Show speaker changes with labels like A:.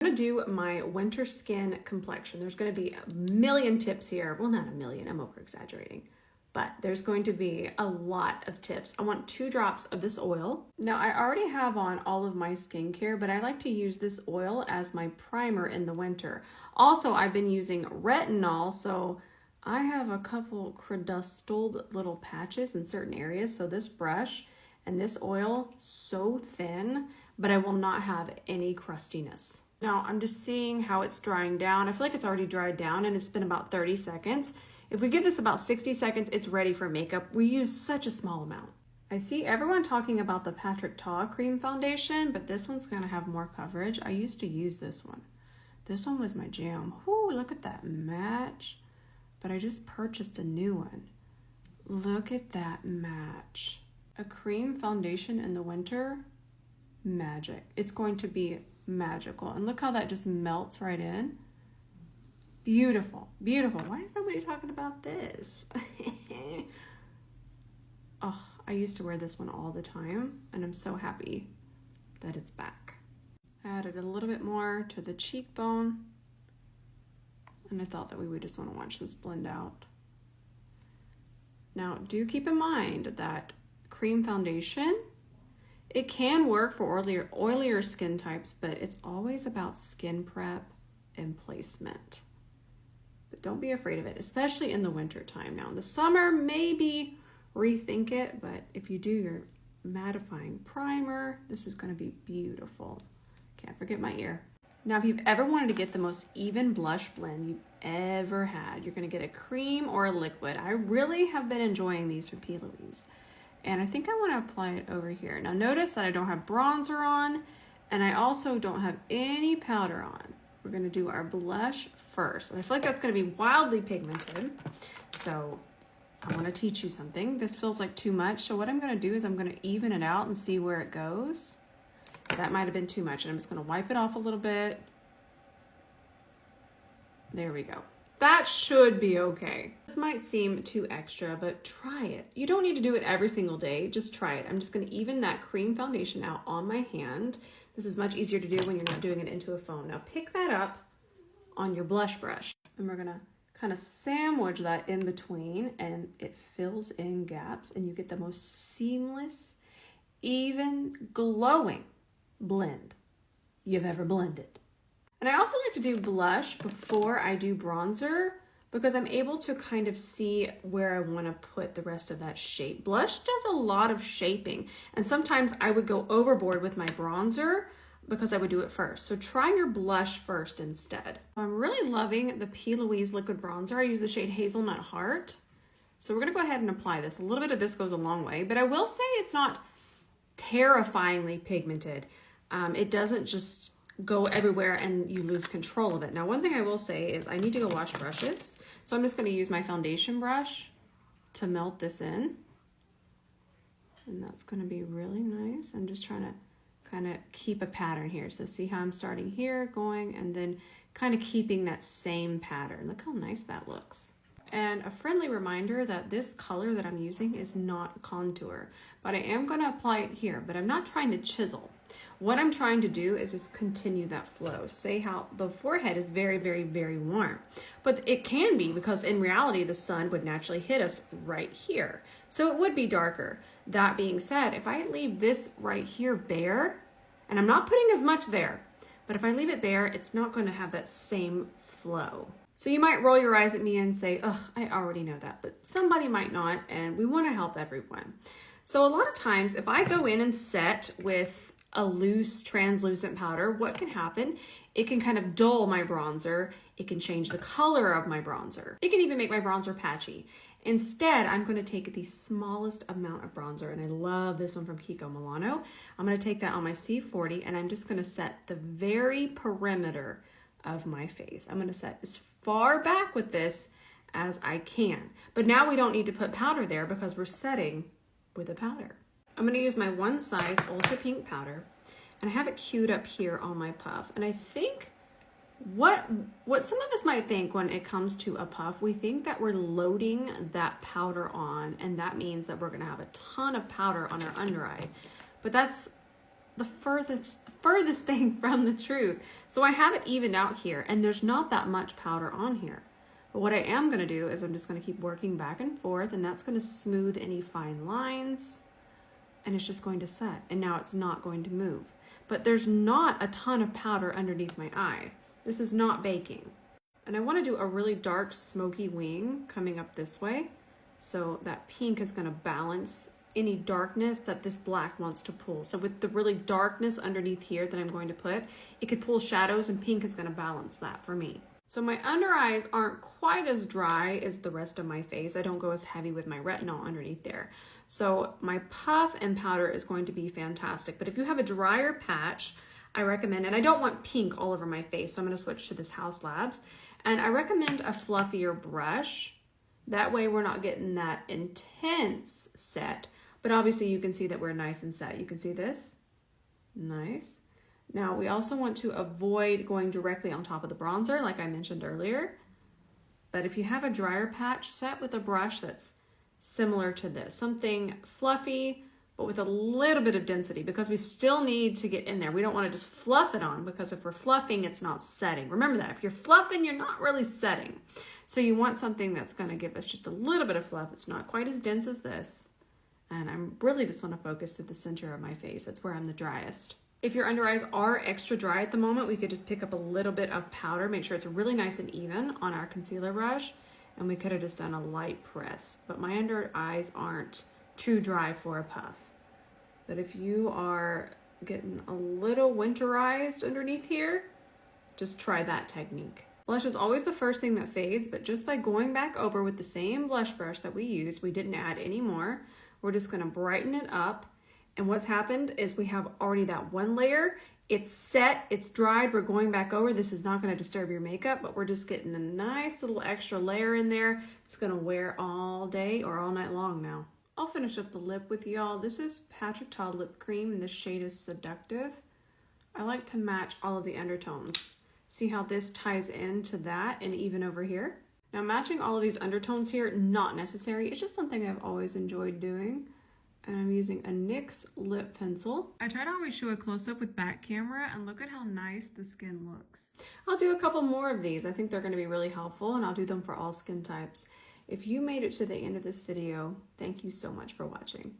A: I'm gonna do my winter skin complexion. There's gonna be a million tips here. Well, not a million, I'm over exaggerating. But there's going to be a lot of tips. I want 2 drops of this oil. Now I already have on all of my skincare, but I like to use this oil as my primer in the winter. Also, I've been using retinol, so I have a couple crudustled little patches in certain areas. So this brush and this oil, so thin, but I will not have any crustiness. Now I'm just seeing how it's drying down. I feel like it's already dried down and it's been about 30 seconds. If we give this about 60 seconds, it's ready for makeup. We use such a small amount. I see everyone talking about the Patrick Ta cream foundation, but this one's gonna have more coverage. I used to use this one. This one was my jam. Whoo, look at that match. But I just purchased a new one. Look at that match. A cream foundation in the winter, magic. It's going to be magical. And look how that just melts right in. Beautiful, beautiful. Why is nobody talking about this? Oh, I used to wear this one all the time, and I'm so happy that it's back. Added a little bit more to the cheekbone, and I thought that we would just want to watch this blend out. Now, do keep in mind that cream foundation, it can work for oilier skin types, but it's always about skin prep and placement. But don't be afraid of it, especially in the winter time. Now in the summer, maybe rethink it, but if you do your mattifying primer, this is going to be beautiful. Can't forget my ear. Now, if you've ever wanted to get the most even blush blend you've ever had, you're going to get a cream or a liquid. I really have been enjoying these for P. Louise, and I think I want to apply it over here. Now notice that I don't have bronzer on, and I also don't have any powder on. We're going to do our blush first. And I feel like that's going to be wildly pigmented. So I want to teach you something. This feels like too much. So what I'm going to do is I'm going to even it out and see where it goes. That might have been too much. And I'm just going to wipe it off a little bit. There we go. That should be okay. This might seem too extra, but try it. You don't need to do it every single day. Just try it. I'm just going to even that cream foundation out on my hand. This is much easier to do when you're not doing it into a phone. Now pick that up on your blush brush, and we're gonna kind of sandwich that in between, and it fills in gaps, and you get the most seamless, even, glowing blend you've ever blended. And I also like to do blush before I do bronzer, because I'm able to kind of see where I want to put the rest of that shape. Blush does a lot of shaping, and sometimes I would go overboard with my bronzer because I would do it first. So try your blush first instead. I'm really loving the P. Louise liquid bronzer. I use the shade Hazelnut Heart. So we're gonna go ahead and apply this. A little bit of this goes a long way, but I will say it's not terrifyingly pigmented. It doesn't just go everywhere and you lose control of it. Now, one thing I will say is I need to go wash brushes. So I'm just gonna use my foundation brush to melt this in. And that's gonna be really nice. I'm just trying to kind of keep a pattern here. So see how I'm starting here, going, and then kind of keeping that same pattern. Look how nice that looks. And a friendly reminder that this color that I'm using is not contour, but I am going to apply it here, but I'm not trying to chisel. What I'm trying to do is just continue that flow. Say how the forehead is very, very, very warm, but it can be because in reality, the sun would naturally hit us right here. So it would be darker. That being said, if I leave this right here bare, and I'm not putting as much there, but if I leave it bare, it's not going to have that same flow. So you might roll your eyes at me and say, oh, I already know that, but somebody might not, and we want to help everyone. So a lot of times, if I go in and set with a loose translucent powder, what can happen? It can kind of dull my bronzer. It can change the color of my bronzer. It can even make my bronzer patchy. Instead, I'm going to take the smallest amount of bronzer, and I love this one from Kiko Milano. I'm going to take that on my C40, and I'm just going to set the very perimeter of my face. I'm going to set as far back with this as I can. But now we don't need to put powder there because we're setting with a powder. I'm going to use my One Size Ultra Pink powder, and I have it queued up here on my puff. And I think what some of us might think when it comes to a puff, we think that we're loading that powder on, and that means that we're going to have a ton of powder on our under eye. But that's the furthest thing from the truth. So I have it evened out here, and there's not that much powder on here. But what I am going to do is I'm just going to keep working back and forth, and that's going to smooth any fine lines, and it's just going to set. And now it's not going to move. But there's not a ton of powder underneath my eye. This is not baking. And I want to do a really dark smoky wing coming up this way. So that pink is going to balance any darkness that this black wants to pull. So with the really darkness underneath here that I'm going to put, it could pull shadows, and pink is going to balance that for me. So my under eyes aren't quite as dry as the rest of my face. I don't go as heavy with my retinol underneath there. So my puff and powder is going to be fantastic. But if you have a drier patch, I recommend, and I don't want pink all over my face, so I'm going to switch to this House Labs. And I recommend a fluffier brush. That way we're not getting that intense set. But obviously you can see that we're nice and set. You can see this. Nice. Now we also want to avoid going directly on top of the bronzer, like I mentioned earlier. But if you have a drier patch, set with a brush that's similar to this. Something fluffy, but with a little bit of density, because we still need to get in there. We don't want to just fluff it on, because if we're fluffing, it's not setting. Remember that. If you're fluffing, you're not really setting. So you want something that's going to give us just a little bit of fluff. It's not quite as dense as this. And I'm really just want to focus at the center of my face. That's where I'm the driest. If your under eyes are extra dry at the moment, we could just pick up a little bit of powder, make sure it's really nice and even on our concealer brush, and we could have just done a light press. But my under eyes aren't too dry for a puff. But if you are getting a little winterized underneath here, just try that technique. Blush is always the first thing that fades, but just by going back over with the same blush brush that we used, we didn't add any more. We're just gonna brighten it up. And what's happened is we have already that one layer. It's set, it's dried, we're going back over. This is not gonna disturb your makeup, but we're just getting a nice little extra layer in there. It's gonna wear all day or all night long now. I'll finish up the lip with y'all. This is Patrick Ta lip cream, and the shade is Seductive. I like to match all of the undertones. See how this ties into that, and even over here. Now matching all of these undertones here, not necessary. It's just something I've always enjoyed doing. And I'm using a NYX lip pencil. I try to always show a close-up with back camera, and look at how nice the skin looks. I'll do a couple more of these. I think they're gonna be really helpful, and I'll do them for all skin types. If you made it to the end of this video, thank you so much for watching.